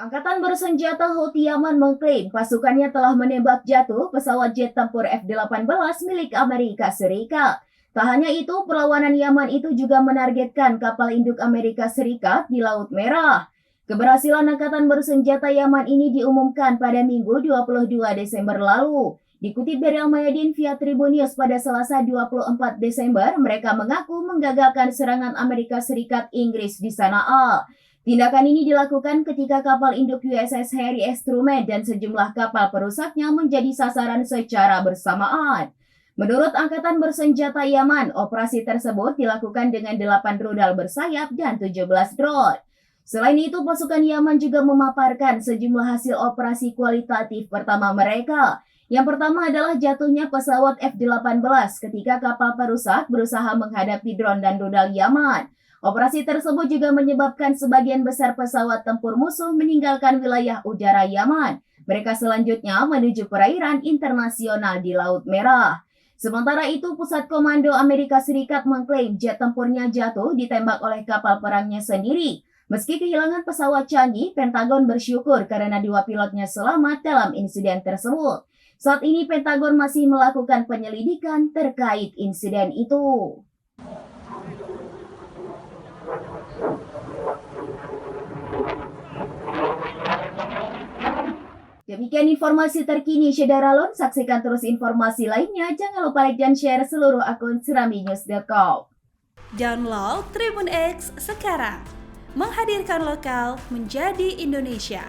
Angkatan bersenjata Houthi Yaman mengklaim pasukannya telah menembak jatuh pesawat jet tempur F-18 milik Amerika Serikat. Tak hanya itu, perlawanan Yaman itu juga menargetkan kapal induk Amerika Serikat di Laut Merah. Keberhasilan Angkatan bersenjata Yaman ini diumumkan pada Minggu 22 Desember lalu. Dikutip dari Al-Mayadin via Tribun News pada Selasa 24 Desember, mereka mengaku menggagalkan serangan Amerika Serikat Inggris di Sanaa. Tindakan ini dilakukan ketika kapal induk USS Harry S. Truman dan sejumlah kapal perusaknya menjadi sasaran secara bersamaan. Menurut Angkatan Bersenjata Yaman, operasi tersebut dilakukan dengan 8 rudal bersayap dan 17 drone. Selain itu, pasukan Yaman juga memaparkan sejumlah hasil operasi kualitatif pertama mereka. Yang pertama adalah jatuhnya pesawat F-18 ketika kapal perusak berusaha menghadapi drone dan rudal Yaman. Operasi tersebut juga menyebabkan sebagian besar pesawat tempur musuh meninggalkan wilayah udara Yaman. Mereka selanjutnya menuju perairan internasional di Laut Merah. Sementara itu, Pusat Komando Amerika Serikat mengklaim jet tempurnya jatuh ditembak oleh kapal perangnya sendiri. Meski kehilangan pesawat canggih, Pentagon bersyukur karena 2 pilotnya selamat dalam insiden tersebut. Saat ini Pentagon masih melakukan penyelidikan terkait insiden itu. Demikian informasi terkini Syederalun. Saksikan terus informasi lainnya. Jangan lupa like dan share seluruh akun seraminews.com. Download Tribun X sekarang. Menghadirkan lokal menjadi Indonesia.